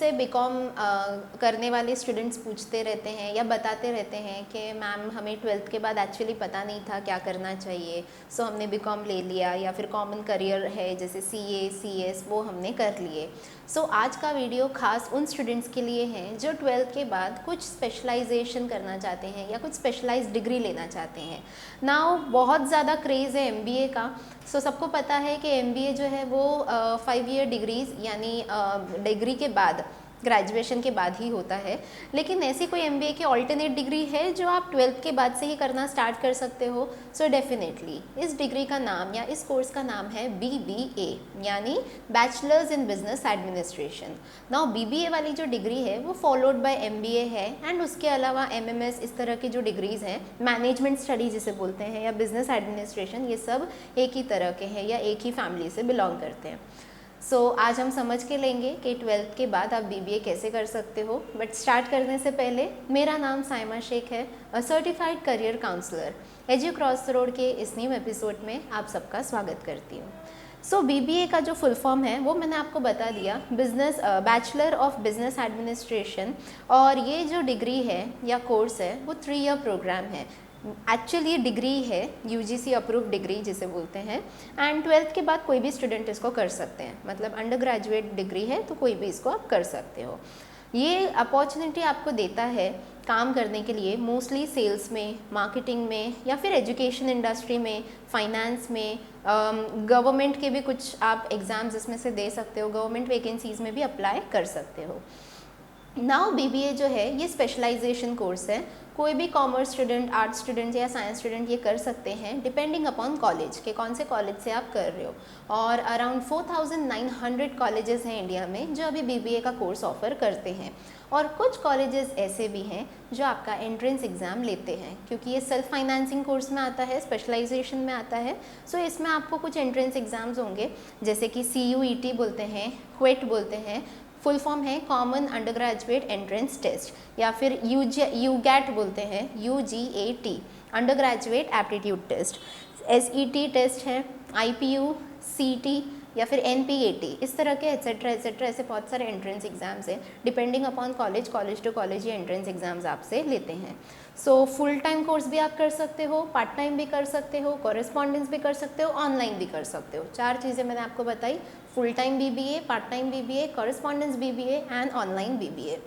मुझसे बीकॉम करने वाले स्टूडेंट्स पूछते रहते हैं या बताते रहते हैं कि मैम हमें 12th के बाद एक्चुअली पता नहीं था क्या करना चाहिए, सो हमने बीकॉम ले लिया, या फिर कॉमन करियर है जैसे सीए सीएस वो हमने कर लिए। सो आज का वीडियो खास उन स्टूडेंट्स के लिए हैं जो 12th के बाद कुछ स्पेशलाइजेशन करना चाहते हैं या कुछ स्पेशलाइज्ड डिग्री लेना चाहते हैं। नाउ बहुत ज़्यादा क्रेज़ है एमबीए का। सो सबको पता है कि एमबीए जो है वो 5 ईयर डिग्रीज़ यानी डिग्री के बाद, ग्रेजुएशन के बाद ही होता है। लेकिन ऐसी कोई एमबीए की ऑल्टरनेट डिग्री है जो आप 12th के बाद से ही करना स्टार्ट कर सकते हो? सो डेफिनेटली इस डिग्री का नाम या इस कोर्स का नाम है BBA यानी bachelors in business administration. Now BBA वाली जो डिग्री है वो फॉलोड बाय MBA है, एंड उसके अलावा MMS इस तरह की जो डिग्रीज़ हैं, मैनेजमेंट स्टडी जिसे बोलते हैं या बिजनेस एडमिनिस्ट्रेशन, ये सब एक ही तरह के हैं या एक ही फैमिली से बिलोंग करते हैं। सो आज हम समझ के लेंगे कि 12th के बाद आप BBA कैसे कर सकते हो। बट स्टार्ट करने से पहले मेरा नाम साइमा शेख है, a certified career counsellor. Edu cross road के इस न्यू एपिसोड में आप सबका स्वागत करती हूँ। सो BBA का जो फुल फॉर्म है वो मैंने आपको बता दिया, बैचलर ऑफ बिजनेस एडमिनिस्ट्रेशन। और ये जो डिग्री है या कोर्स है वो 3 ईयर प्रोग्राम है। एक्चुअली ये डिग्री है UGC अप्रूव डिग्री जिसे बोलते हैं, एंड 12th के बाद कोई भी स्टूडेंट इसको कर सकते हैं, मतलब अंडर ग्रेजुएट डिग्री है तो कोई भी इसको आप कर सकते हो। ये अपॉर्चुनिटी आपको देता है काम करने के लिए मोस्टली सेल्स में, मार्केटिंग में, या फिर एजुकेशन इंडस्ट्री में, फाइनेंस में, गवर्नमेंट के भी कुछ आप एग्ज़ाम्स इसमें से दे सकते हो, गवर्नमेंट वैकेंसीज़ में भी अप्लाई कर सकते हो। नाउ BBA जो है ये स्पेशलाइजेशन कोर्स है। कोई भी कॉमर्स स्टूडेंट, आर्ट्स स्टूडेंट या साइंस स्टूडेंट ये कर सकते हैं डिपेंडिंग अपॉन कॉलेज के कौन से कॉलेज से आप कर रहे हो। और अराउंड 4900 कॉलेजेस हैं इंडिया में जो अभी BBA का कोर्स ऑफर करते हैं। और कुछ कॉलेजेस ऐसे भी हैं जो आपका एंट्रेंस एग्ज़ाम लेते हैं, क्योंकि ये सेल्फ फाइनेंसिंग कोर्स में आता है, स्पेशलाइजेशन में आता है। सो इसमें आपको कुछ एंट्रेंस एग्ज़ाम्स होंगे जैसे कि CUET बोलते हैं, क्वेट बोलते हैं, फुल फॉर्म है common undergraduate entrance test, या फिर UGAT बोलते हैं, UGAT undergraduate aptitude test, SET test है, IPU, CT या फिर NPAT, इस तरह के एट्सेट्रा ऐसे बहुत सारे एंट्रेंस एग्जाम्स हैं। Depending upon college to college ये एंट्रेंस एग्जाम्स आपसे लेते हैं। सो फुल टाइम कोर्स भी आप कर सकते हो, पार्ट टाइम भी कर सकते हो, कॉरेस्पॉन्डेंस भी कर सकते हो, ऑनलाइन भी कर सकते हो। 4 चीज़ें मैंने आपको बताई, full time BBA, part time BBA, correspondence BBA and online BBA।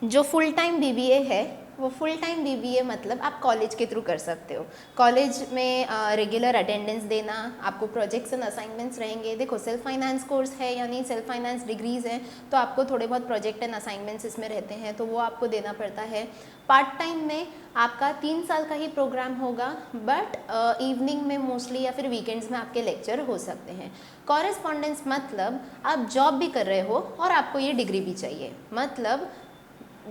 जो फुल टाइम BBA है वो फुल टाइम BBA मतलब आप कॉलेज के थ्रू कर सकते हो। कॉलेज में रेगुलर अटेंडेंस देना, आपको प्रोजेक्ट्स एंड असाइनमेंट्स रहेंगे। देखो सेल्फ फाइनेंस कोर्स है यानी सेल्फ फाइनेंस डिग्रीज़ हैं, तो आपको थोड़े बहुत प्रोजेक्ट एंड असाइनमेंट्स इसमें रहते हैं, तो वो आपको देना पड़ता है। पार्ट टाइम में आपका 3 साल का ही प्रोग्राम होगा, बट इवनिंग में मोस्टली या फिर वीकेंड्स में आपके लेक्चर हो सकते हैं। कॉरेस्पॉन्डेंस मतलब आप जॉब भी कर रहे हो और आपको ये डिग्री भी चाहिए, मतलब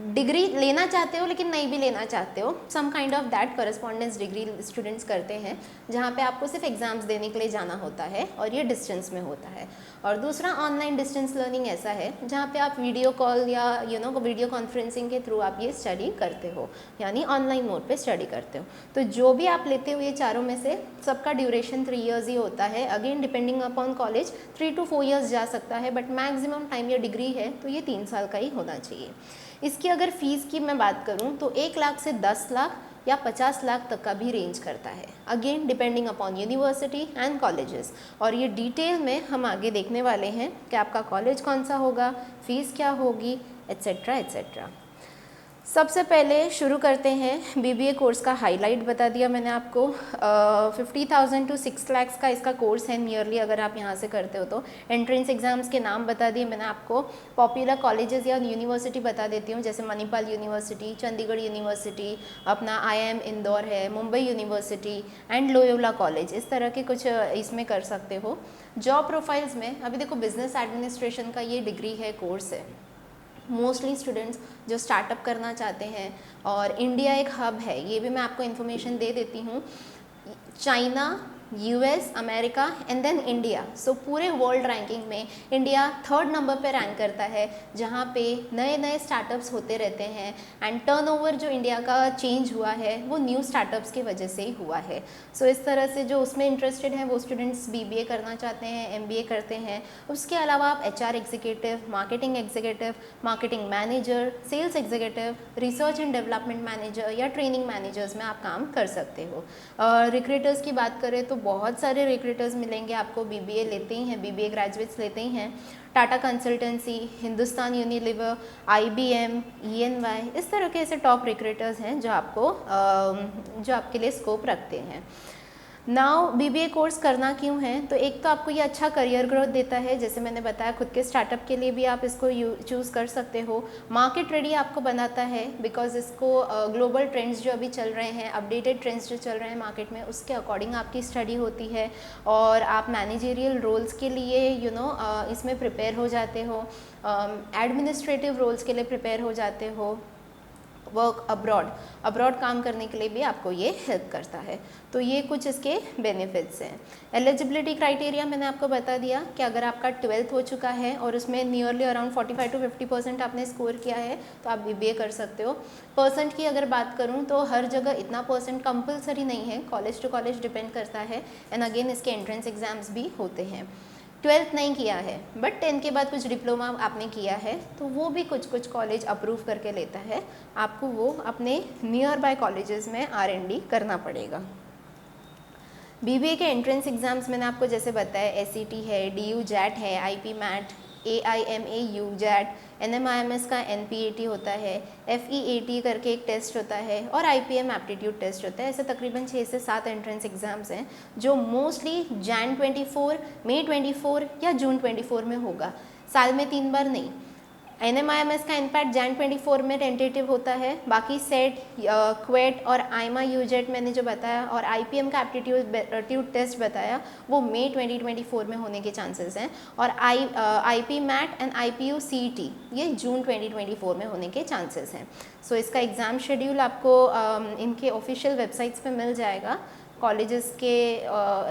डिग्री लेना चाहते हो लेकिन नहीं भी लेना चाहते हो, some kind of that correspondence degree students करते हैं, जहाँ पे आपको सिर्फ एग्जाम्स देने के लिए जाना होता है और ये डिस्टेंस में होता है। और दूसरा ऑनलाइन डिस्टेंस लर्निंग ऐसा है जहाँ पे आप वीडियो कॉल या वीडियो कॉन्फ्रेंसिंग के थ्रू आप ये स्टडी करते हो, यानी ऑनलाइन मोड पे स्टडी करते हो। तो जो भी आप लेते हो ये चारों में से सबका ड्यूरेशन 3 ईयर्स ही होता है। Again depending upon college 3 to 4 years जा सकता है, बट मैक्सिमम टाइम ये डिग्री है तो ये 3 साल का ही होना चाहिए। इसकी अगर फ़ीस की मैं बात करूं तो 1 लाख से 10 लाख या 50 लाख तक का भी रेंज करता है, again depending upon university and colleges. और ये डिटेल में हम आगे देखने वाले हैं कि आपका कॉलेज कौन सा होगा, फीस क्या होगी, एट्सेट्रा एट्सेट्रा। सबसे पहले शुरू करते हैं। BBA कोर्स का हाईलाइट बता दिया मैंने आपको। 50,000 to 6 lakhs का इसका कोर्स है नियरली, अगर आप यहाँ से करते हो तो। एंट्रेंस एग्जाम्स के नाम बता दिए मैंने आपको। पॉपुलर कॉलेजेस या यूनिवर्सिटी बता देती हूँ, जैसे मणिपाल यूनिवर्सिटी, चंडीगढ़ यूनिवर्सिटी, अपना IIM इंदौर है, Mumbai university and Loyola college, इस तरह के कुछ इसमें कर सकते हो। जॉब प्रोफाइल्स में अभी देखो बिजनेस एडमिनिस्ट्रेशन का ये डिग्री है, कोर्स है। मोस्टली स्टूडेंट्स जो स्टार्टअप करना चाहते हैं, और इंडिया एक हब है, ये भी मैं आपको इन्फॉर्मेशन दे देती हूँ। China, US, America and then India. So पूरे वर्ल्ड रैंकिंग में इंडिया 3rd नंबर पे रैंक करता है, जहाँ पे नए नए स्टार्टअप्स होते रहते हैं। एंड टर्नओवर जो इंडिया का चेंज हुआ है वो न्यू स्टार्टअप्स की वजह से ही हुआ है। सो इस तरह से जो उसमें इंटरेस्टेड हैं वो स्टूडेंट्स बीबीए करना चाहते हैं, एमबीए करते हैं। उसके अलावा आप HR executive, marketing manager, sales executive, research and development manager या ट्रेनिंग मैनेजर्स में आप काम कर सकते हो। रिक्रूटर्स की बात करें तो बहुत सारे रिक्रूटर्स मिलेंगे आपको, बीबीए लेते ही हैं, बीबीए ग्रेजुएट्स लेते ही हैं। Tata consultancy, Hindustan Unilever, IBM, E and Y, इस तरह के ऐसे टॉप रिक्रूटर्स हैं जो आपके लिए स्कोप रखते हैं। नाउ बीबीए कोर्स करना क्यों है, तो एक तो आपको ये अच्छा करियर ग्रोथ देता है, जैसे मैंने बताया खुद के स्टार्टअप के लिए भी आप इसको चूज़ कर सकते हो। मार्केट रेडी आपको बनाता है, बिकॉज इसको ग्लोबल ट्रेंड्स जो अभी चल रहे हैं, अपडेटेड ट्रेंड्स जो चल रहे हैं मार्केट में, उसके अकॉर्डिंग आपकी स्टडी होती है और आप मैनेजरियल रोल्स के लिए इसमें प्रिपेयर हो जाते हो, एडमिनिस्ट्रेटिव रोल्स के लिए प्रिपेयर हो जाते हो। वर्क अब्रॉड काम करने के लिए भी आपको ये हेल्प करता है। तो ये कुछ इसके बेनिफिट्स हैं। एलिजिबिलिटी क्राइटेरिया मैंने आपको बता दिया कि अगर आपका 12th हो चुका है और उसमें नियरली अराउंड 45 to 50% आपने स्कोर किया है तो आप बीबीए कर सकते हो। परसेंट की अगर बात करूँ तो हर जगह इतना परसेंट कंपलसरी नहीं है, कॉलेज टू कॉलेज डिपेंड करता है। एंड अगेन इसके एंट्रेंस एग्जाम्स भी होते हैं। 12th नहीं किया है बट 10th के बाद कुछ डिप्लोमा आपने किया है तो वो भी कुछ कॉलेज अप्रूव करके लेता है, आपको वो अपने नियर बाय कॉलेजेस में R&D करना पड़ेगा। बीबीए के एंट्रेंस एग्जाम्स मैंने आपको जैसे बताया, SET है, DU JAT है, IP MAT, AIMAU JAT, NMIMS का NPAT होता है, FEAT करके एक टेस्ट होता है और IPM एप्टीट्यूड टेस्ट होता है। ऐसे तकरीबन 6 से 7 एंट्रेंस एग्जाम्स हैं जो मोस्टली Jan 24, May 24 या June 24 में होगा, साल में 3 बार नहीं। NMIMS का इनफैक्ट Jan 24 में टेंटेटिव होता है, बाकी सेट, क्वेट और आईमा यूजेट मैंने जो बताया और IPM का एप्टीट्यूड टेस्ट बताया वो May 2024 में होने के चांसेस हैं और IP MAT and IPU CET ये June 2024 में होने के चांसेस हैं। सो इसका एग्ज़ाम शेड्यूल आपको इनके ऑफिशियल वेबसाइट्स पे मिल जाएगा, कॉलेजेस के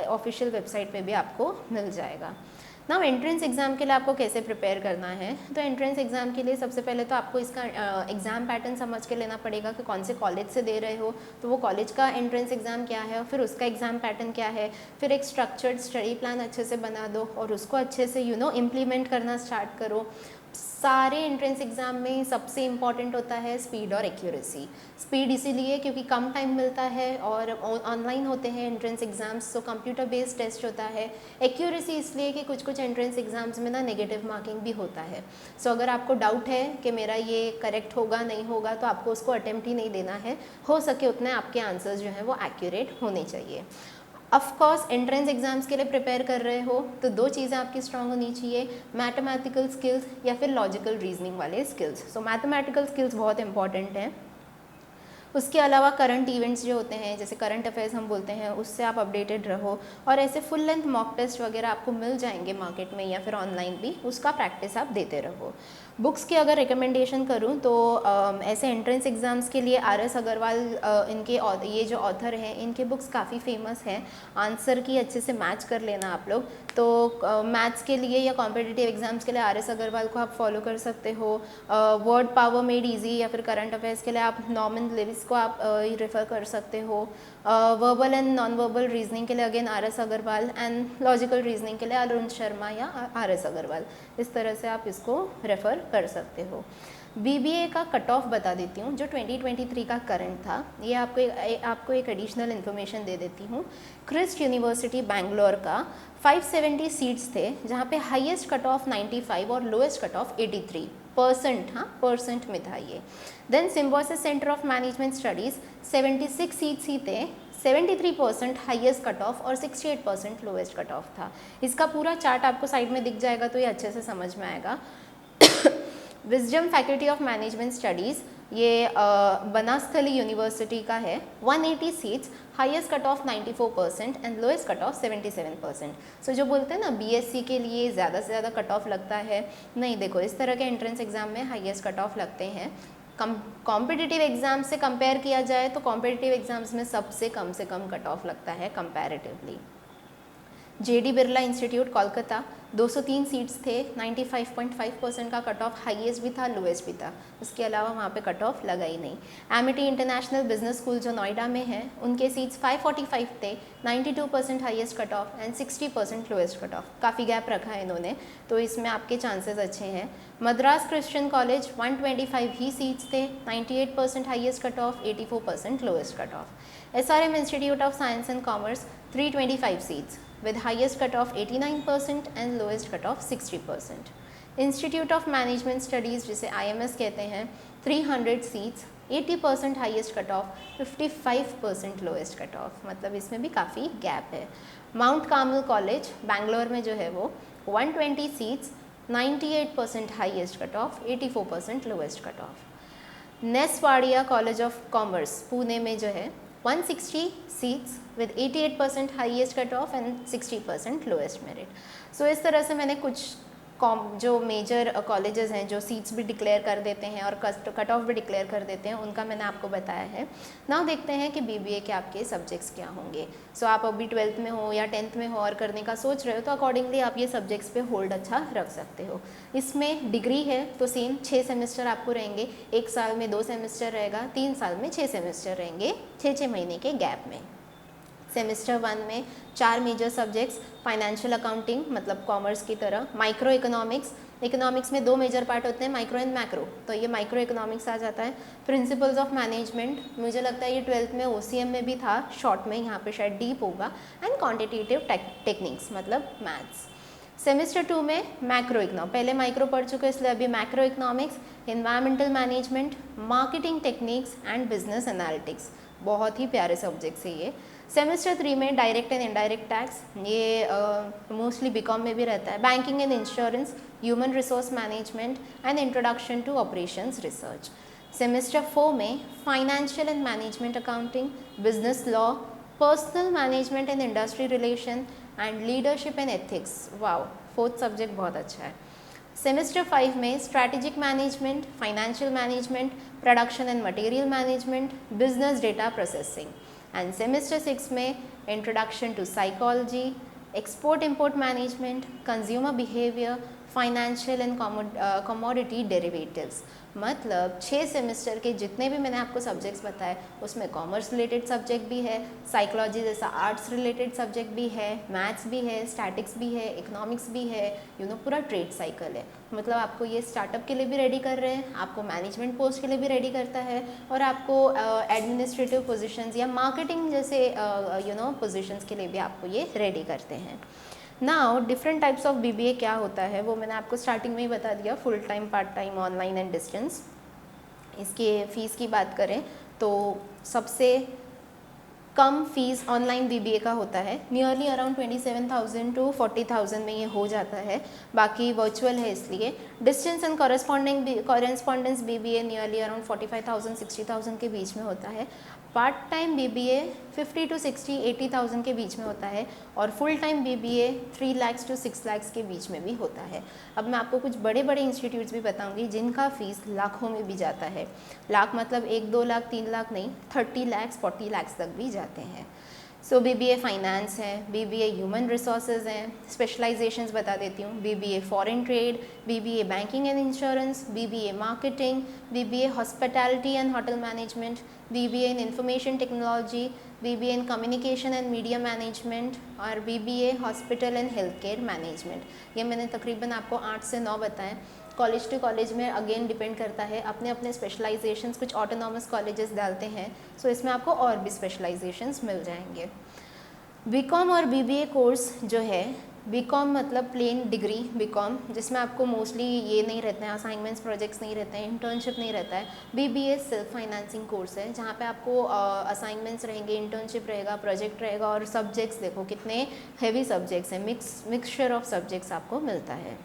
ऑफिशियल वेबसाइट पे भी आपको मिल जाएगा। नाउ एंट्रेंस एग्ज़ाम के लिए आपको कैसे प्रिपेयर करना है, तो एंट्रेंस एग्ज़ाम के लिए सबसे पहले तो आपको इसका एग्ज़ाम पैटर्न समझ के लेना पड़ेगा कि कौन से कॉलेज से दे रहे हो, तो वो कॉलेज का एंट्रेंस एग्ज़ाम क्या है और फिर उसका एग्ज़ाम पैटर्न क्या है। फिर एक स्ट्रक्चर्ड स्टडी प्लान अच्छे से बना दो और उसको अच्छे से इम्प्लीमेंट करना स्टार्ट करो। सारे एंट्रेंस एग्ज़ाम में सबसे इम्पॉर्टेंट होता है स्पीड और एक्यूरेसी। स्पीड इसीलिए क्योंकि कम टाइम मिलता है और ऑनलाइन होते हैं एंट्रेंस एग्ज़ाम्स, तो कंप्यूटर बेस्ड टेस्ट होता है। एक्यूरेसी इसलिए कि कुछ एंट्रेंस एग्ज़ाम्स में ना नेगेटिव मार्किंग भी होता है। सो अगर आपको डाउट है कि मेरा ये करेक्ट होगा नहीं होगा तो आपको उसको अटेम्प्ट ही नहीं देना है, हो सके उतने आपके आंसर्स जो हैं वो एक्यूरेट होने चाहिए। ऑफ कोर्स एंट्रेंस एग्जाम्स के लिए प्रिपेयर कर रहे हो तो 2 चीज़ें आपकी स्ट्रांग होनी चाहिए, मैथमेटिकल स्किल्स या फिर लॉजिकल रीजनिंग वाले स्किल्स। सो मैथमेटिकल स्किल्स बहुत इंपॉर्टेंट हैं। उसके अलावा करंट इवेंट्स जो होते हैं, जैसे करंट अफेयर्स हम बोलते हैं, उससे आप अपडेटेड रहो और ऐसे फुल लेंथ मॉक टेस्ट वगैरह आपको मिल जाएंगे मार्केट में या फिर ऑनलाइन भी, उसका प्रैक्टिस आप देते रहो। बुक्स की अगर रिकमेंडेशन करूं तो ऐसे एंट्रेंस एग्ज़ाम्स के लिए RS अग्रवाल इनके ये जो ऑथर हैं इनके बुक्स काफ़ी फेमस हैं। आंसर की अच्छे से मैच कर लेना आप लोग, तो मैथ्स के लिए या कॉम्पिटिटिव एग्ज़ाम्स के लिए RS अग्रवाल को आप फॉलो कर सकते हो। वर्ड पावर मेड ईजी या फिर करंट अफेयर्स के लिए आप नॉर्मन लेविस को आप रेफ़र कर सकते हो। Verbal and non verbal reasoning के लिए again RS Agarwal, and logical reasoning के लिए अरुण शर्मा या RS अग्रवाल, इस तरह से आप इसको रेफ़र कर सकते हो। BBA का कट ऑफ बता देती हूँ जो 2023 का करंट था, ये आपको एक एडिशनल इन्फॉर्मेशन दे देती हूँ। क्रिस्ट यूनिवर्सिटी बैंगलोर का 570 सीट्स थे जहाँ पे हाईएस्ट कट ऑफ 95 और लोएस्ट कट ऑफ 83%, हाँ परसेंट में था ये। Then Symbiosis centre of management studies 76 seats ही थे, 73% हाईएस्ट कट ऑफ और 68% लोएस्ट कट ऑफ था। इसका पूरा चार्ट आपको साइड में दिख जाएगा तो ये अच्छे से समझ में आएगा। Wisdom faculty of management studies ये बनास्थली यूनिवर्सिटी का है, 180 seats, highest cut of 94% and lowest cut of 77%। सो जो बोलते हैं ना BSc के लिए ज़्यादा से ज़्यादा कट ऑफ लगता है, नहीं, देखो इस तरह के एंट्रेंस एग्जाम में हाईएस्ट कट ऑफ लगते हैं। कॉम्पिटिटिव एग्जाम से कंपेयर किया जाए तो कॉम्पिटिटिव एग्जाम्स में सबसे कम से कम कट ऑफ लगता है comparatively. JD Birla institute Kolkata 203 seats थे, 95.5% का कट ऑफ हाईएस्ट भी था, लोएस्ट भी था, उसके अलावा वहाँ पे कट ऑफ लगा ही नहीं। एमिटी इंटरनेशनल बिजनेस स्कूल जो नोएडा में है, उनके सीट्स 545 थे, 92% highest cut off and 60% lowest cut of, काफ़ी गैप रखा है इन्होंने, तो इसमें आपके चांसेस अच्छे हैं। मद्रास क्रिश्चियन कॉलेज 125 ही सीट्स थे, 98% highest cut off, 84% lowest cut of. SRM institute of science and commerce 325 seats with highest cutoff 89% and lowest cutoff 60%. Institute of Management Studies जिसे IMS कहते हैं 300 seats, 80% highest cut of, 55% lowest cut of, मतलब इसमें भी काफ़ी gap है। Mount Carmel college Bangalore में जो है वो 120 seats, 98% highest cut off, 84% lowest cut off. Ness Wadia college of commerce Pune में जो है 160 seats with 88% highest cut off and 60% lowest merit. So इस तरह से मैंने कुछ जो मेजर कॉलेजेस हैं जो सीट्स भी डिक्लेयर कर देते हैं और कट ऑफ भी डिक्लेयर कर देते हैं, उनका मैंने आपको बताया है। नाउ देखते हैं कि बीबीए के आपके सब्जेक्ट्स क्या होंगे। सो आप अभी 12th में हो या 10th में हो और करने का सोच रहे हो तो अकॉर्डिंगली आप ये सब्जेक्ट्स पे होल्ड अच्छा रख सकते हो। इसमें डिग्री है तो सेम 6 सेमेस्टर आपको रहेंगे, 1 साल में 2 सेमेस्टर रहेगा, 3 साल में 6 सेमेस्टर रहेंगे, 6 महीने के गैप में। सेमेस्टर 1 में 4 मेजर सब्जेक्ट्स, फाइनेंशियल अकाउंटिंग मतलब कॉमर्स की तरह, माइक्रो इकोनॉमिक्स, इकोनॉमिक्स में 2 मेजर पार्ट होते हैं, माइक्रो एंड मैक्रो, तो ये माइक्रो इकोनॉमिक्स आ जाता है। प्रिंसिपल्स ऑफ मैनेजमेंट, मुझे लगता है ये 12th में OCM में भी था, शॉर्ट में यहाँ पे शायद डीप होगा, एंड क्वांटिटेटिव टेक्निक्स मतलब मैथ्स। सेमेस्टर 2 में मैक्रो इकोनॉम, पहले माइक्रो पढ़ चुके इसलिए अभी macroeconomics, environmental management, marketing techniques and business analytics, बहुत ही प्यारे सब्जेक्ट्स है ये। सेमेस्टर 3 में डायरेक्ट एंड इनडायरेक्ट टैक्स, ये मोस्टली बीकॉम में भी रहता है, banking and insurance, human resource management and introduction to operations research. Semester 4 में financial and management accounting, business law, personnel management and industry relation and leadership and ethics. Wow, 4th subject बहुत अच्छा है। Semester 5 में strategic management, financial management, production and material management, business data processing. And semester 6 में introduction to psychology, export import management, consumer behaviour, financial and commodity derivatives. मतलब 6 semester के जितने भी मैंने आपको सब्जेक्ट्स बताए उसमें कॉमर्स रिलेटेड सब्जेक्ट भी है, साइकोलॉजी जैसा आर्ट्स रिलेटेड सब्जेक्ट भी है, मैथ्स भी है, स्टैटिक्स भी है, इकोनॉमिक्स भी है, पूरा ट्रेड साइकिल है। मतलब आपको ये स्टार्टअप के लिए भी रेडी कर रहे हैं, आपको मैनेजमेंट पोस्ट के लिए भी रेडी करता है, और आपको एडमिनिस्ट्रेटिव पोजीशंस या मार्केटिंग जैसे पोजीशंस के लिए भी आपको ये रेडी करते हैं। Now different types of BBA क्या होता है वो मैंने आपको स्टार्टिंग में ही बता दिया, full time, part time, online and distance. इसकी फ़ीस की बात करें तो सबसे कम फीस ऑनलाइन बीबीए का होता है, नियरली अराउंड 27,000 to 40,000 में ये हो जाता है, बाकी वर्चुअल है इसलिए। Distance and correspondence BBA nearly around 45,000 60,000 के बीच में होता है। पार्ट टाइम बीबीए 50 to 60 80,000 के बीच में होता है, और full time BBA 3 lakhs to 6 lakhs के बीच में भी होता है। अब मैं आपको कुछ बड़े बड़े इंस्टीट्यूट्स भी बताऊंगी जिनका फीस लाखों में भी जाता है, लाख मतलब 1-2 लाख 3 लाख नहीं, 30 lakhs 40 lakhs तक भी जाते हैं। सो बीबीए फाइनेंस है, बीबीए ह्यूमन रिसोर्सेज हैं, स्पेशलाइजेशंस बता देती हूँ, BBA foreign trade, BBA banking and insurance, BBA marketing, BBA hospitality and hotel management, BBA in information technology, BBA in communication and media management, और BBA hospital and health care management. ये मैंने तकरीबन आपको 8 से 9 बताएं। कॉलेज टू कॉलेज में again depend करता है, अपने अपने स्पेशलाइजेशंस, कुछ ऑटोनॉमस कॉलेजेस डालते हैं, सो इसमें आपको और भी स्पेशलाइजेशंस मिल जाएंगे। बीकॉम और बीबीए कोर्स जो है, बीकॉम मतलब प्लेन डिग्री बीकॉम, जिसमें आपको मोस्टली ये नहीं रहते हैं, असाइनमेंट्स प्रोजेक्ट्स नहीं रहते हैं, इंटर्नशिप नहीं रहता है। बीबीए सेल्फ फाइनेंसिंग कोर्स है जहाँ पे आपको असाइनमेंट्स रहेंगे, इंटर्नशिप रहेगा, प्रोजेक्ट रहेगा, और सब्जेक्ट्स देखो कितने हेवी सब्जेक्ट्स हैं, मिक्सचर ऑफ सब्जेक्ट्स आपको मिलता है।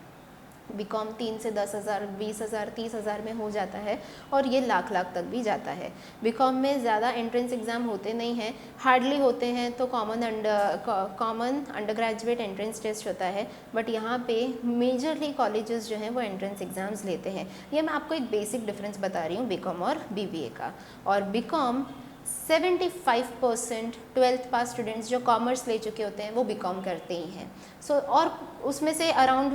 बीकॉम 3 से 10,000 20,000 30,000 में हो जाता है, और ये लाख तक भी जाता है। बीकॉम में ज़्यादा एंट्रेंस एग्ज़ाम होते नहीं हैं, हार्डली होते हैं, तो common undergraduate entrance test होता है, बट यहाँ पे मेजरली कॉलेजेस जो हैं वो एंट्रेंस एग्ज़ाम्स लेते हैं। ये मैं आपको एक बेसिक डिफरेंस बता रही हूँ बीकॉम और बीबीए का। और बीकॉम 75% 12th पास स्टूडेंट्स जो कॉमर्स ले चुके होते हैं वो बीकॉम करते ही हैं। और उसमें से अराउंड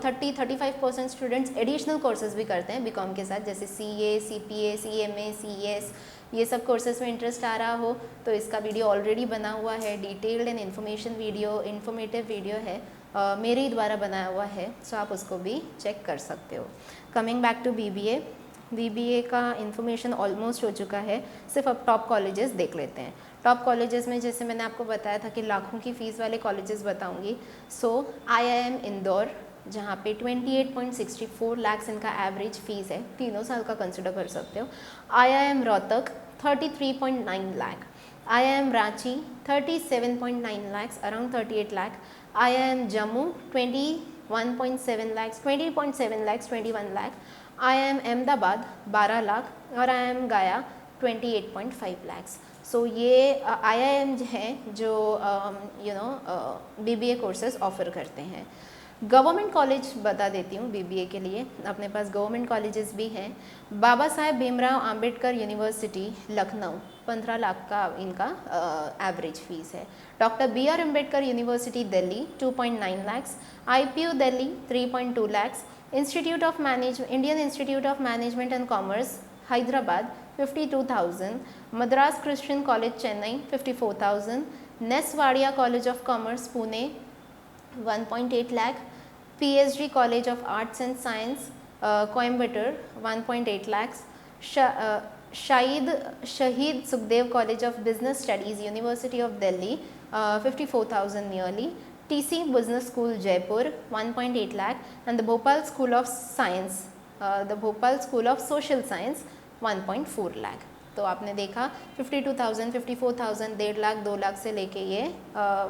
30-35% स्टूडेंट्स एडिशनल कोर्सेज भी करते हैं बीकॉम के साथ, जैसे CA, CPA, CMA, CS, ये सब कोर्सेज में इंटरेस्ट आ रहा हो तो इसका वीडियो ऑलरेडी बना हुआ है, डिटेल्ड एंड इन्फॉर्मेटिव वीडियो है, मेरे ही द्वारा बनाया हुआ है, सो आप उसको भी चेक कर सकते हो। कमिंग बैक टू BBA का इन्फॉर्मेशन ऑलमोस्ट हो चुका है, सिर्फ अब टॉप कॉलेजेस देख लेते हैं। टॉप कॉलेजेस में जैसे मैंने आपको बताया था कि लाखों की फ़ीस वाले कॉलेजेस बताऊंगी। IIM इंदौर, जहाँ पे 28.64 लाख इनका एवरेज फ़ीस है, 3 साल का कंसिडर कर सकते हो। IIM Rohtak 33.9 lakh, IIM Ranchi 37.9 lakh, around 38 lakh, IIM Jammu 21.7 lakh, 21 lakh, IIM Ahmedabad 12 lakh और IIM गया 28.5 लाख। सो ये IIM हैं जो BBA कोर्सेज ऑफ़र करते हैं। गवर्नमेंट कॉलेज बता देती हूँ BBA के लिए, अपने पास गवर्नमेंट कॉलेजेस भी हैं। बाबा साहेब भीमराव अंबेडकर यूनिवर्सिटी लखनऊ 15 लाख का इनका एवरेज फ़ीस है। Doctor BR Ambedkar university Delhi 2.9 lakh, IPU Delhi 3.2 lakh, Indian institute of management and commerce Hyderabad 52,000, Madras Christian college Chennai 54,000, Ness Wadia college of commerce Pune 1.8 lakh, PSG college of arts and science Coimbatore 1.8 lakh, Shaheed Sukhdev college of business studies university of Delhi 54,000 nearly, TC business school Jaipur 1.8 lakh and the Bhopal school of social science 1.4 lakh. तो आपने देखा 52,000, 54,000, 1.5 लाख, 2 लाख से लेके ये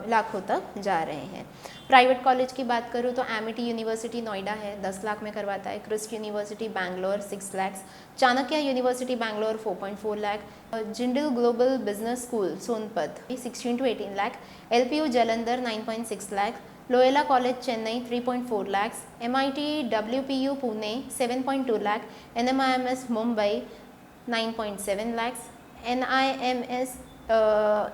लाखों तक जा रहे हैं। प्राइवेट कॉलेज की बात करूँ तो एमिटी यूनिवर्सिटी नोएडा है, 10 लाख में करवाता है। Christ university Bangalore 6 lakh, Chanakya university Bangalore 4.4 lakh, Jindal global business school Sonipat 16 to 18 lakh, LPU Jalandhar 9.6 lakh, Loyola college Chennai 3.4 lakh, MIT WPU Pune 7.2 lakh, NMIMS Mumbai 9.7 lakhs, NIMS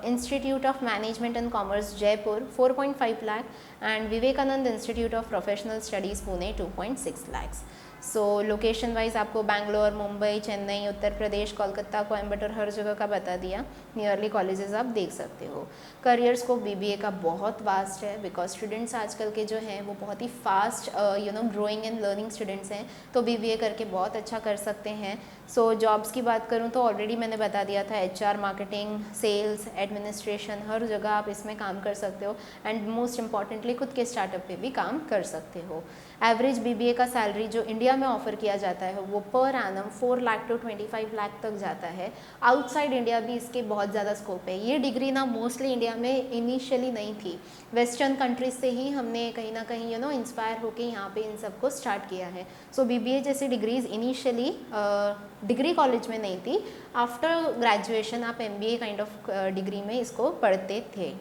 Institute of Management and Commerce Jaipur 4.5 lakh and Vivekanand Institute of Professional Studies Pune 2.6 lakhs. So location wise आपको बैंगलोर, मुंबई, चेन्नई, उत्तर प्रदेश, कोलकाता, कोयम्बटूर हर जगह का बता दिया। Nearly colleges आप देख सकते हो। Career scope BBA का बहुत वास्ट है बिकॉज स्टूडेंट्स आजकल के जो हैं वो बहुत ही fast growing and learning students हैं, तो BBA करके बहुत अच्छा कर सकते हैं। सो जॉब्स की बात करूँ तो ऑलरेडी मैंने बता दिया था, HR, मार्केटिंग, सेल्स, एडमिनिस्ट्रेशन, हर जगह आप इसमें काम कर सकते हो एंड मोस्ट इम्पॉर्टेंटली खुद के स्टार्टअप पे भी काम कर सकते हो। एवरेज BBA का सैलरी जो इंडिया में ऑफर किया जाता है वो per annum 4 lakh to 25 lakh तक जाता है। आउटसाइड इंडिया भी इसके बहुत ज़्यादा स्कोप है। ये डिग्री ना मोस्टली इंडिया में इनिशियली नहीं थी, वेस्टर्न कंट्रीज से ही हमने कहीं ना कहीं इंस्पायर होकर यहाँ पे इन सबको स्टार्ट किया है। सो BBA जैसी डिग्रीज इनिशियली डिग्री कॉलेज में नहीं थी, आफ्टर ग्रेजुएशन आप MBA काइंड ऑफ डिग्री में इसको पढ़ते थे,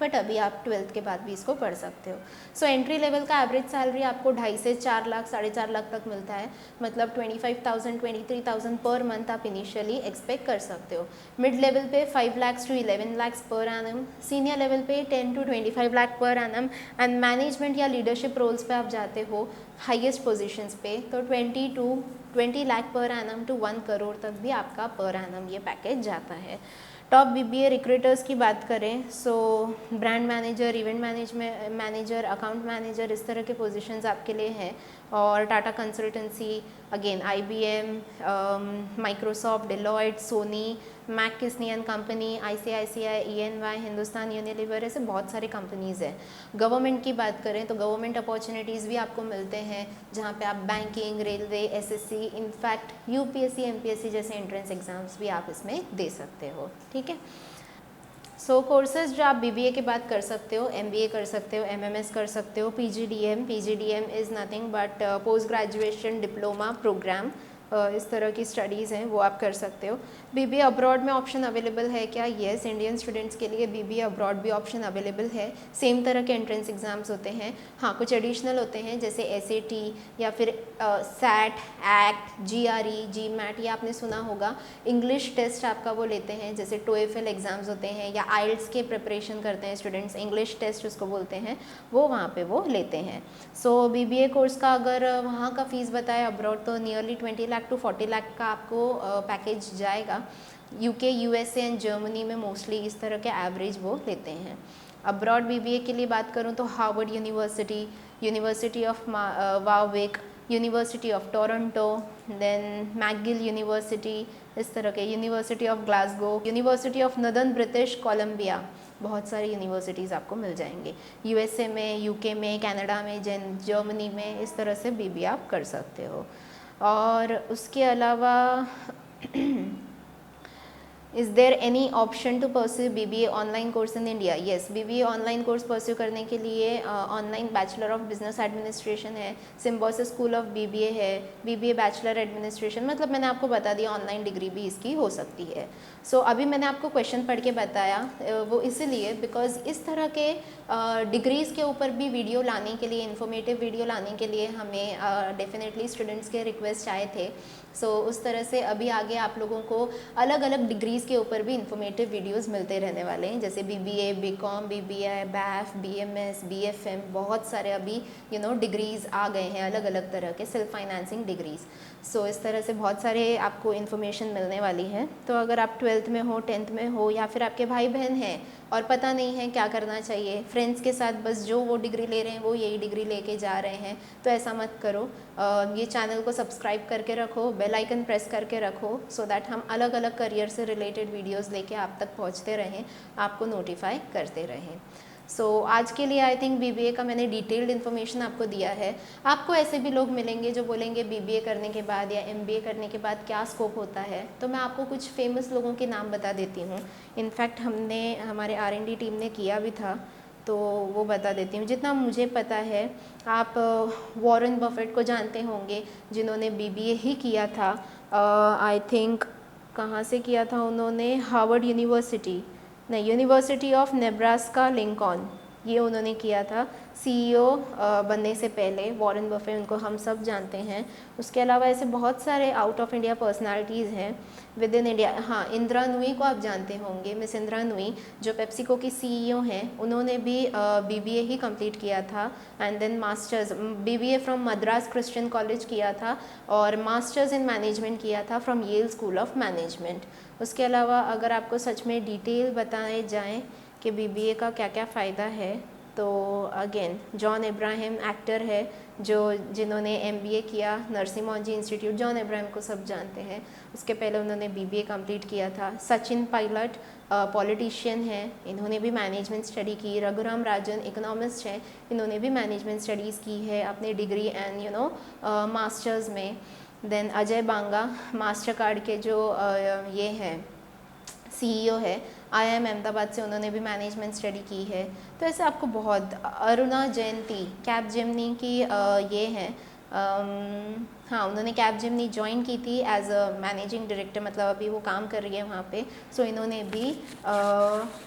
बट अभी आप 12th के बाद भी इसको पढ़ सकते हो। सो एंट्री लेवल का एवरेज सैलरी आपको 2.5 से 4 लाख 4.5 लाख तक मिलता है, मतलब 25,000 23,000 पर मंथ आप इनिशियली एक्सपेक्ट कर सकते हो। मिड लेवल पे 5 lakh to 11 lakh per annum, senior level पे 10 to 25 lakh per annum and management या लीडरशिप रोल्स पे आप जाते हो हाईएस्ट पोजीशंस पे तो 20 lakh per annum to 1 crore तक भी आपका पर एनम ये पैकेज जाता है। टॉप BBA रिक्रूटर्स की बात करें so brand manager, event manager, account manager, इस तरह के पोजीशंस आपके लिए हैं। और Tata consultancy, again IBM, Microsoft, Deloitte, Sony, McKinsey and company, ICICI, EY, Hindustan Unilever, ऐसे बहुत सारे कंपनीज़ हैं। गवर्नमेंट की बात करें तो गवर्नमेंट अपॉर्चुनिटीज़ भी आपको मिलते हैं जहाँ पे आप banking, railway, SSC, in fact UPSC, MPSC जैसे एंट्रेंस एग्ज़ाम्स भी आप इसमें दे सकते हो। ठीक है, सो कोर्सेज जो आप BBA के बाद कर सकते हो, MBA कर सकते हो, MMS कर सकते हो, PGDM is nothing but post graduation diploma programme इस तरह की स्टडीज़ हैं वो आप कर सकते हो। बीबीए अब्रॉड में ऑप्शन अवेलेबल है क्या? येस, इंडियन स्टूडेंट्स के लिए बीबीए अब्रॉड भी ऑप्शन अवेलेबल है। सेम तरह के एंट्रेंस एग्ज़ाम्स होते हैं, हाँ कुछ एडिशनल होते हैं जैसे एसएटी या फिर सैट, एक्ट, जीआरई, जीमैट, ये आपने सुना होगा। इंग्लिश टेस्ट आपका वो लेते हैं, जैसे टोएफल एग्ज़ाम्स होते हैं या आइल्ट्स के प्रिपरेशन करते हैं स्टूडेंट्स, इंग्लिश टेस्ट उसको बोलते हैं, वो वहाँ पे वो लेते हैं। सो बीबीए कोर्स का अगर वहाँ का फ़ीस बताए अब्रॉड तो नियरली 20 लाख टू 40 लाख का आपको पैकेज जाएगा। यूके, यूएसए एंड जर्मनी में मोस्टली इस तरह के एवरेज वो लेते हैं। अब्रॉड बीबीए के लिए बात करूँ तो Harvard university, university of Warwick, university of Toronto, then McGill university, इस तरह के university of Glasgow, university of Northern British Columbia, बहुत सारी यूनिवर्सिटीज़ आपको मिल जाएंगे। यूएसए में, यूके में, कनाडा में, जर्मनी में, इस तरह से बीबीए आप कर सकते हो। और उसके अलावा is there any option to pursue BBA online course in India? Yes, BBA online course pursue करने के लिए online bachelor of business administration है, सिम्बोसिस स्कूल ऑफ बीबीए है, बीबीए बैचलर एडमिनिस्ट्रेशन, मतलब मैंने आपको बता दिया ऑनलाइन डिग्री भी इसकी हो सकती है। सो अभी मैंने आपको क्वेश्चन पढ़ के बताया, वो इसीलिए बिकॉज इस तरह के डिग्रीज़ के ऊपर भी वीडियो लाने के लिए, इन्फॉर्मेटिव वीडियो लाने के लिए हमें डेफिनेटली स्टूडेंट्स के रिक्वेस्ट आए थे। सो उस तरह से अभी आगे आप लोगों को अलग अलग डिग्रीज़ के ऊपर भी इन्फॉर्मेटिव वीडियोस मिलते रहने वाले हैं, जैसे BBA, BCom, BBA, BAF, BMS, BFM, बहुत सारे अभी डिग्रीज़ आ गए हैं, अलग अलग तरह के सेल्फ फाइनेंसिंग डिग्रीज़। सो इस तरह से बहुत सारे आपको इन्फॉर्मेशन मिलने वाली है। तो अगर आप 12th में हो, 10th में हो, या फिर आपके भाई बहन हैं और पता नहीं है क्या करना चाहिए, फ्रेंड्स के साथ बस जो वो डिग्री ले रहे हैं वो यही डिग्री लेके जा रहे हैं, तो ऐसा मत करो। ये चैनल को सब्सक्राइब करके रखो, बेल आइकन प्रेस करके रखो, सो दैट हम अलग अलग करियर से रिलेटेड वीडियोस लेके आप तक पहुंचते रहें, आपको नोटिफाई करते रहें। सो आज के लिए आई थिंक बीबीए का मैंने डिटेल्ड इन्फॉर्मेशन आपको दिया है। आपको ऐसे भी लोग मिलेंगे जो बोलेंगे बीबीए करने के बाद या एमबीए करने के बाद क्या स्कोप होता है, तो मैं आपको कुछ फेमस लोगों के नाम बता देती हूँ। इनफैक्ट हमारे R&D टीम ने किया भी था, तो वो बता देती हूँ जितना मुझे पता है। आप वॉरेन बफेट को जानते होंगे, जिन्होंने बीबीए ही किया था। आई थिंक कहाँ से किया था उन्होंने, हार्वर्ड यूनिवर्सिटी नहीं, यूनिवर्सिटी ऑफ नेब्रास्का लिंकॉन, ये उन्होंने किया था। सीईओ बनने से पहले वॉरेन बफेट, उनको हम सब जानते हैं। उसके अलावा ऐसे बहुत सारे आउट ऑफ इंडिया पर्सनालिटीज़ हैं विद इन इंडिया। हाँ, इंदिरा नूई को आप जानते होंगे, मिस इंदिरा नूई जो पेप्सिको की सीईओ हैं, उन्होंने भी बीबीए ही कंप्लीट किया था and then masters, BBA from Madras Christian college किया था और मास्टर्स इन मैनेजमेंट किया था from Yale school of management. उसके अलावा अगर आपको सच में डिटेल बताए जाएँ कि बीबीए का क्या क्या फ़ायदा है, तो अगेन जॉन इब्राहिम एक्टर है जिन्होंने एमबीए किया नरसिम्हा मौंजी इंस्टीट्यूट, जॉन इब्राहिम को सब जानते हैं, उसके पहले उन्होंने बीबीए कंप्लीट किया था। सचिन पायलट पॉलिटिशियन हैं, इन्होंने भी मैनेजमेंट स्टडी की। रघुराम राजन इकोनॉमिस्ट हैं, इन्होंने भी मैनेजमेंट स्टडीज़ की है अपने डिग्री एंड मास्टर्स में। देन अजय बांगा मास्टर कार्ड के जो ये हैं सीईओ है, IIM अहमदाबाद से, उन्होंने भी मैनेजमेंट स्टडी की है। तो ऐसे आपको बहुत, अरुणा जयंती कैपजेमिनी की ये हैं, हाँ उन्होंने कैपजेमिनी ज्वाइन की थी एज अ मैनेजिंग डायरेक्टर, मतलब अभी वो काम कर रही है वहाँ पे। सो इन्होंने भी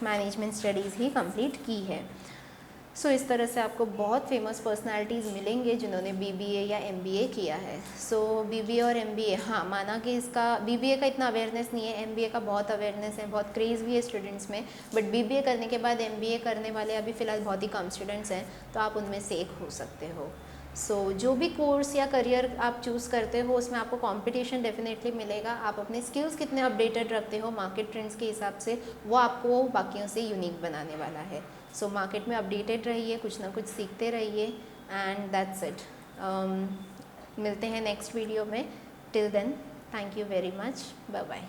मैनेजमेंट स्टडीज़ ही कंप्लीट की है। सो इस तरह से आपको बहुत फेमस पर्सनालिटीज़ मिलेंगे जिन्होंने बीबीए या एमबीए किया है। सो बीबीए और एमबीए, हाँ माना कि इसका बीबीए का इतना अवेयरनेस नहीं है, एमबीए का बहुत अवेयरनेस है, बहुत क्रेज़ भी है स्टूडेंट्स में, बट बीबीए करने के बाद एमबीए करने वाले अभी फ़िलहाल बहुत ही कम स्टूडेंट्स हैं, तो आप उनमें से एक हो सकते हो। सो जो भी कोर्स या करियर आप चूज़ करते हो उसमें आपको कंपटीशन डेफिनेटली मिलेगा। आप अपने स्किल्स कितने अपडेटेड रखते हो मार्केट ट्रेंड्स के हिसाब से, वो आपको बाकियों से यूनिक बनाने वाला है। सो मार्केट में अपडेटेड रहिए, कुछ ना कुछ सीखते रहिए, एंड दैट्स इट। मिलते हैं नेक्स्ट वीडियो में। Till then, thank you very much, bye bye.